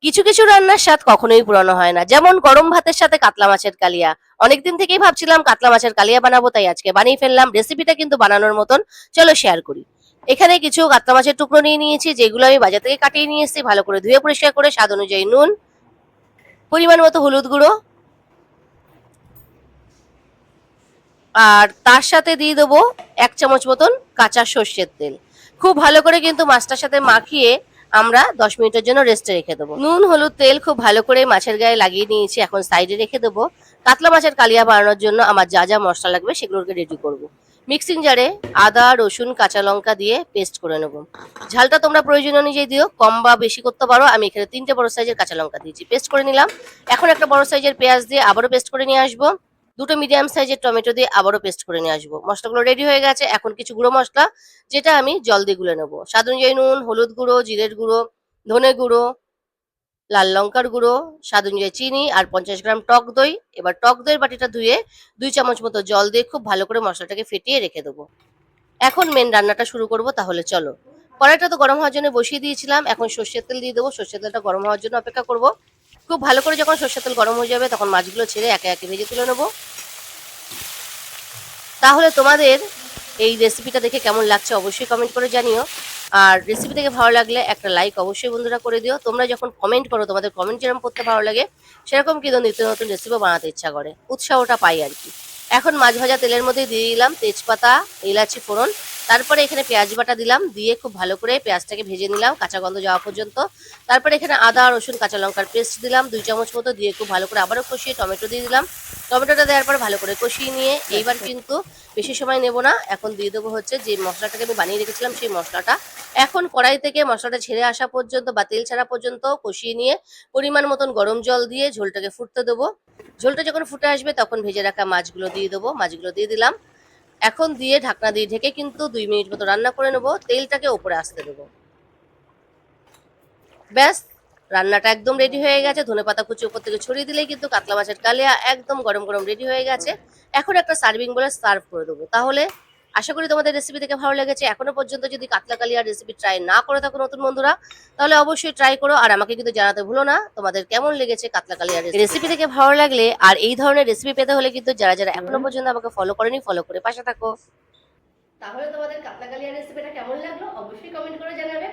কিছু কিছু রান্নার স্বাদ কখনোই পুরানো হয় না, যেমন গরম ভাতের সাথে কাতলা মাছের কালিয়া। অনেকদিন থেকেই ভাবছিলাম কাতলা মাছের কালিয়া বানাবো, তাই আজকে বানিয়ে ফেললাম। রেসিপিটা কিন্তু বানানোর মতন, চলো শেয়ার করি। এখানে কিছু কাতলা মাছের টুকরো নিয়ে নিয়েছি, যেগুলো আমি বাজার থেকে কাটিয়ে নিয়ে এসেছি। ভালো করে ধুয়ে পরিষ্কার করে স্বাদ অনুযায়ী নুন, পরিমাণ মতো হলুদ গুঁড়ো, আর তার সাথে দিয়ে দেবো 1 চামচ মতন কাঁচা সর্ষের তেল। খুব ভালো করে কিন্তু মাছটার সাথে মাখিয়ে আমরা 10 মিনিটের জন্য রেস্টে রেখে দেবো। নুন হলুদ তেল খুব ভালো করে মাছের গায়ে লাগিয়ে নিয়েছি, এখন সাইডে রেখে দেবো। কাতলা মাছের কালিয়া বানানোর জন্য আমার যা যা মশলা লাগবে সেগুলোকে রেডি করব। মিক্সিং জারে আদা রসুন কাঁচা লঙ্কা দিয়ে পেস্ট করে নেবো। ঝালটা তোমরা প্রয়োজন অনুযায়ী দিও, কম বা বেশি করতে পারো। আমি এখানে 3টে বড় সাইজের কাঁচা লঙ্কা দিয়েছি, পেস্ট করে নিলাম। এখন একটা বড় সাইজের পেঁয়াজ দিয়ে আবারও পেস্ট করে নিয়ে আসবো। 2টো মিডিয়াম সাইজের টমেটো দিয়ে আবারও পেস্ট করে নিয়ে আসবো। মশলাগুলো রেডি হয়ে গেছে। এখন কিছু গুঁড়ো মশলা, যেটা আমি জল দিয়ে গুলে নেবো। স্বাদ অনুযায়ী নুন, হলুদ গুঁড়ো, জিরের গুঁড়ো, ধনে গুঁড়ো, লাল লঙ্কার গুঁড়ো, স্বাদ অনুযায়ী চিনি আর 50 গ্রাম টক দই। এবার টক দইয়ের বাটিটা ধুয়ে 2 চামচ মতো জল দিয়ে খুব ভালো করে মশলাটাকে ফেটিয়ে রেখে দেবো। এখন মেন রান্নাটা শুরু করব, তাহলে চলো। কড়াইটা তো গরম হওয়ার জন্য বসিয়ে দিয়েছিলাম, এখন সর্ষের তেল দিয়ে দেবো। সর্ষের তেলটা গরম হওয়ার জন্য অপেক্ষা করব। খুব ভালো করে যখন সর্ষের তেল গরম হয়ে যাবে, তখন মাছগুলো ছেড়ে একে একে ভেজে তুলে নেবো। তাহলে তোমাদের এই রেসিপিটা দেখে কেমন লাগছে অবশ্যই কমেন্ট করে জানিও। আর রেসিপি থেকে ভালো লাগলে একটা লাইক অবশ্যই বন্ধুরা করে দিও। তোমরা যখন কমেন্ট করো, তোমাদের কমেন্ট যেরকম করতে ভালো লাগে, সেরকম কিন্তু নিত্য নতুন রেসিপি বানাতে ইচ্ছা করে, উৎসাহটা পাই আর কি। এখন মাছ ভাজা তেলের মধ্যে দিয়ে দিলাম তেজপাতা, এলাচি ফোড়ন। তারপরে এখানে পেঁয়াজ বাটা দিলাম, দিয়ে খুব ভালো করে পেঁয়াজটাকে ভেজে নিলাম কাঁচা গন্ধ যাওয়া পর্যন্ত। তারপরে এখানে আদা রসুন কাঁচা লঙ্কার পেস্ট দিলাম 2 চামচ মতো, দিয়ে খুব ভালো করে আবারও কষিয়ে টমেটো দিয়ে দিলাম। টমেটোটা দেওয়ার পর ভালো করে কষিয়ে নিয়ে এইবার কিন্তু বেশি সময় নেব না, এখন দিয়ে দেবো হচ্ছে যে মশলাটাকে আমি বানিয়ে রেখেছিলাম সেই মশলাটা। এখন কড়াই থেকে মশলাটা ছেড়ে আসা পর্যন্ত বা তেল ছাড়া পর্যন্ত কষিয়ে নিয়ে পরিমাণ মতন গরম জল দিয়ে ঝোলটাকে ফুটতে দেবো। ঝোলটা যখন ফুটে আসবে, তখন ভেজে রাখা মাছগুলো দিয়ে দেবো। মাছগুলো দিয়ে দিলাম। এখন দিয়ে ঢাকনা দিয়ে ঢেকে কিন্তু 2 মিনিট মতো রান্না করে নেবো, তেলটাকে ওপরে আসতে দেবো। ব্যাস, রান্নাটা একদম রেডি হয়ে গেছে। ধনেপাতা কুচি উপর থেকে ছড়িয়ে দিলেই কিন্তু কাতলা মাছের কালিয়া একদম গরম গরম রেডি হয়ে গেছে। এখন একটা সার্ভিং বলে সার্ভ করে দেবো। তাহলে আশা করি তোমাদের রেসিপি থেকে ভালো লেগেছে। এখনো পর্যন্ত যদি কাতলা কালিয়ার রেসিপি ট্রাই না করে থাকো নতুন বন্ধুরা, তাহলে অবশ্যই ট্রাই করো। আর আমাকে কিন্তু জানাতে ভুলো না তোমাদের কেমন লেগেছে কাতলা কালিয়ার রেসিপি। থেকে ভালো লাগলে আর এই ধরনের রেসিপি পেতে হলে কিন্তু যারা যারা এখনো পর্যন্ত আমাকে ফলো করেনি, ফলো করে পাশে থাকো। তাহলে তোমাদের কাতলা কালিয়ার রেসিপিটা কেমন লাগলো অবশ্যই কমেন্ট করে জানাবে।